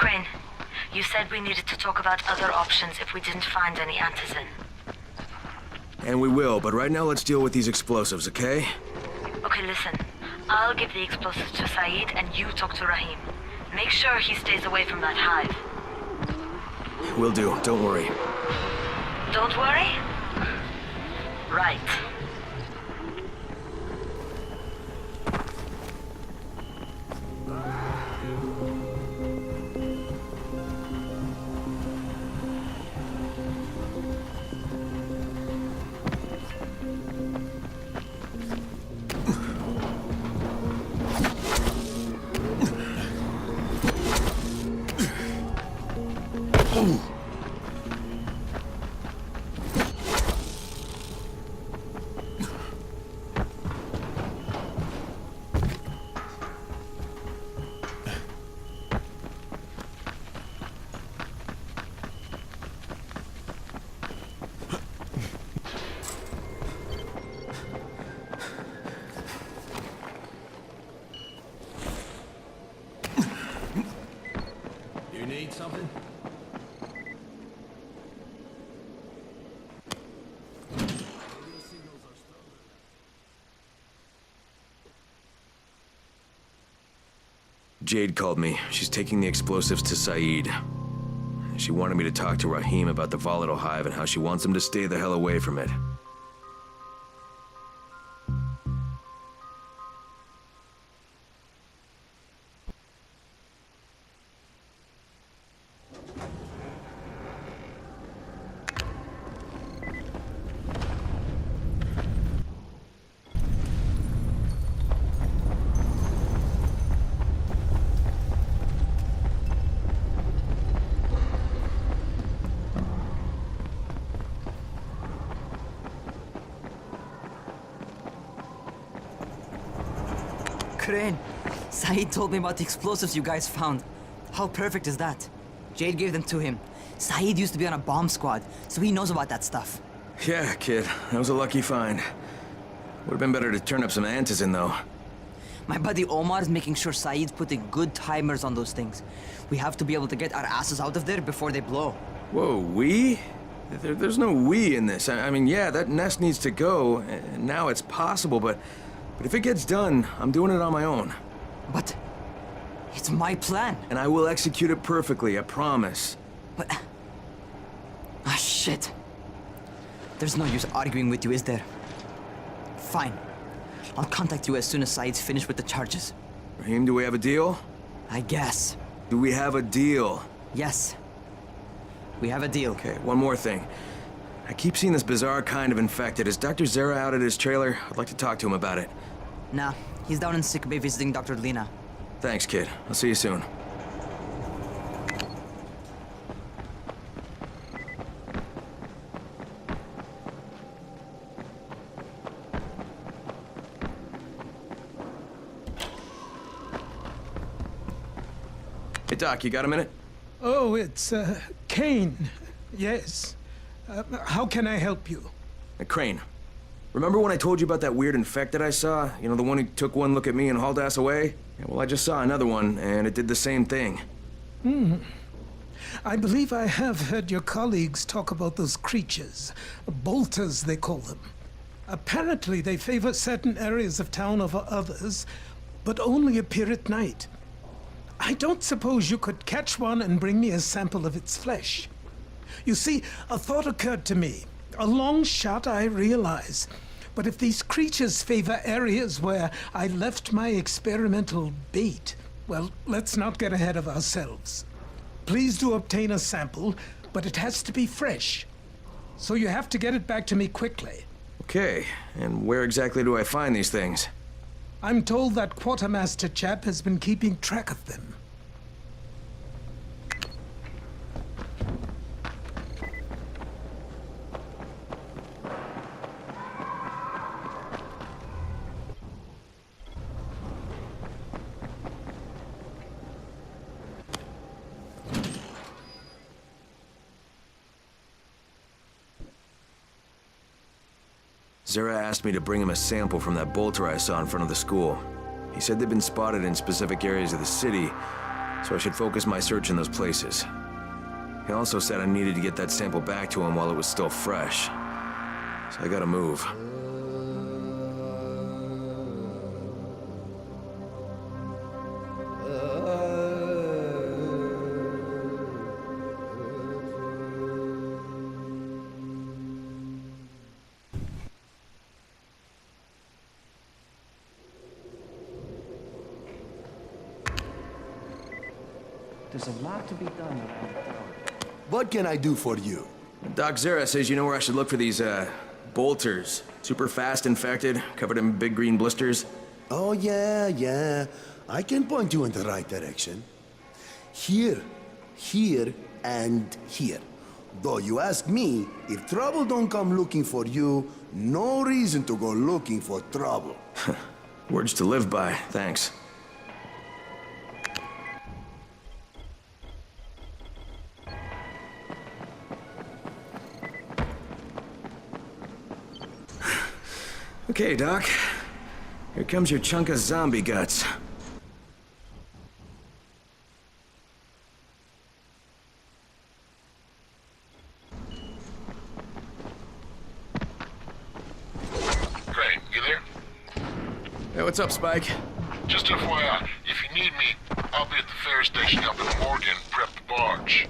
Crane, you said we needed to talk about other options if we didn't find any antizin. And we will, but right now let's deal with these explosives, okay? Okay, listen. I'll give the explosives to Saeed and you talk to Rahim. Make sure he stays away from that hive. Will do, don't worry. Don't worry? Right. You need something? Jade called me. She's taking the explosives to Saeed. She wanted me to talk to Rahim about the volatile hive and how she wants him to stay the hell away from it. Crane, Saeed told me about the explosives you guys found. How perfect is that? Jade gave them to him. Saeed used to be on a bomb squad, so he knows about that stuff. Yeah, kid. That was a lucky find. Would've been better to turn up some antizin, though. My buddy Omar is making sure Saeed's putting good timers on those things. We have to be able to get our asses out of there before they blow. Whoa, we? There's no we in this. I mean, yeah, that nest needs to go, and now it's possible, but if it gets done, I'm doing it on my own. But it's my plan. And I will execute it perfectly, I promise. But... ah, shit. There's no use arguing with you, is there? Fine. I'll contact you as soon as Saeed's finished with the charges. Rahim, do we have a deal? I guess. Do we have a deal? Yes. We have a deal. Okay, one more thing. I keep seeing this bizarre kind of infected. Is Dr. Zere out at his trailer? I'd like to talk to him about it. Nah, he's down in sick bay visiting Dr. Lena. Thanks, kid. I'll see you soon. Hey, Doc, you got a minute? Oh, it's, Kane. Yes. How can I help you? Crane. Remember when I told you about that weird infected I saw? You know, the one who took one look at me and hauled ass away? Yeah, well, I just saw another one, and it did the same thing. I believe I have heard your colleagues talk about those creatures. Bolters, they call them. Apparently, they favor certain areas of town over others, but only appear at night. I don't suppose you could catch one and bring me a sample of its flesh. You see, a thought occurred to me. A long shot, I realize. But if these creatures favor areas where I left my experimental bait, well, let's not get ahead of ourselves. Please do obtain a sample, but it has to be fresh. So you have to get it back to me quickly. Okay, and where exactly do I find these things? I'm told that quartermaster chap has been keeping track of them. Zere asked me to bring him a sample from that bolter I saw in front of the school. He said they'd been spotted in specific areas of the city, so I should focus my search in those places. He also said I needed to get that sample back to him while it was still fresh. So I gotta move. There's a lot to be done around town. What can I do for you? Doc Zera says you know where I should look for these, bolters. Super fast infected, covered in big green blisters. Oh, yeah. I can point you in the right direction. Here, and here. Though you ask me, if trouble don't come looking for you, no reason to go looking for trouble. Words to live by, thanks. Okay, Doc. Here comes your chunk of zombie guts. Crane, you there? Hey, what's up, Spike? Just FYI, if you need me, I'll be at the ferry station helping Morgan prep the barge.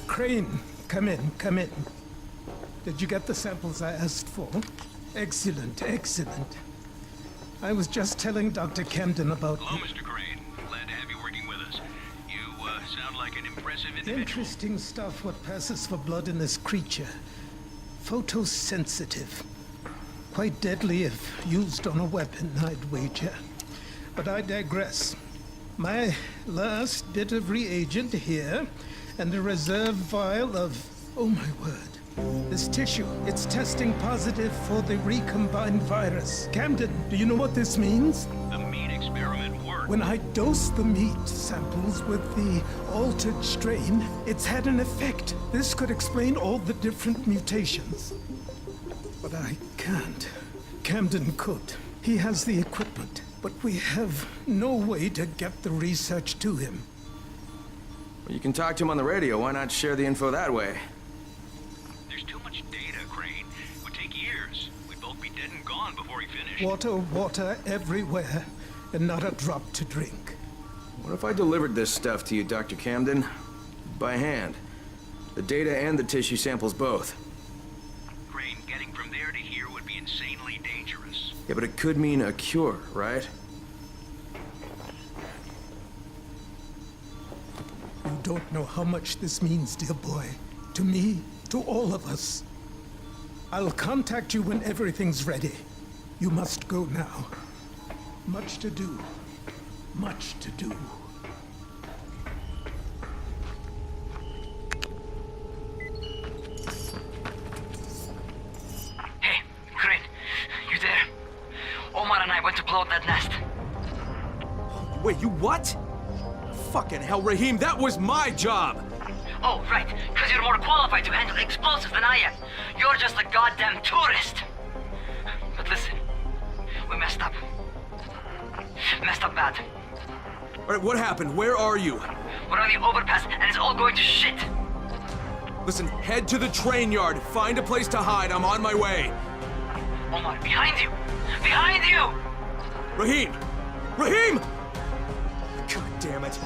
Crane, come in. Did you get the samples I asked for? Excellent. I was just telling Dr. Camden about... Hello, Mr. Crane. Glad to have you working with us. You, sound like an impressive individual. Interesting stuff what passes for blood in this creature. Photosensitive. Quite deadly if used on a weapon, I'd wager. But I digress. My last bit of reagent here, and a reserve vial of... oh my word. This tissue, it's testing positive for the recombined virus. Camden, do you know what this means? The meat experiment worked. When I dose the meat samples with the altered strain, it's had an effect. This could explain all the different mutations. But I can't. Camden could. He has the equipment, but we have no way to get the research to him. Well, you can talk to him on the radio. Why not share the info that way? There's too much data, Crane. It would take years. We'd both be dead and gone before he finished. Water everywhere, and not a drop to drink. What if I delivered this stuff to you, Dr. Camden? By hand. The data and the tissue samples both. Crane, getting from there to here would be insanely dangerous. Yeah, but it could mean a cure, right? You don't know how much this means, dear boy. To me, to all of us. I'll contact you when everything's ready. You must go now. Much to do. Much to do. Hey, Crane, you there? Omar and I went to blow up that nest. Wait, you what? Fucking hell, Rahim, that was my job! Oh, right, because you're more qualified to handle explosives than I am. You're just a goddamn tourist. But listen, we messed up. Messed up bad. Alright, what happened? Where are you? We're on the overpass, and it's all going to shit. Listen, head to the train yard. Find a place to hide. I'm on my way. Omar, behind you! Behind you! Rahim! Rahim! God damn it.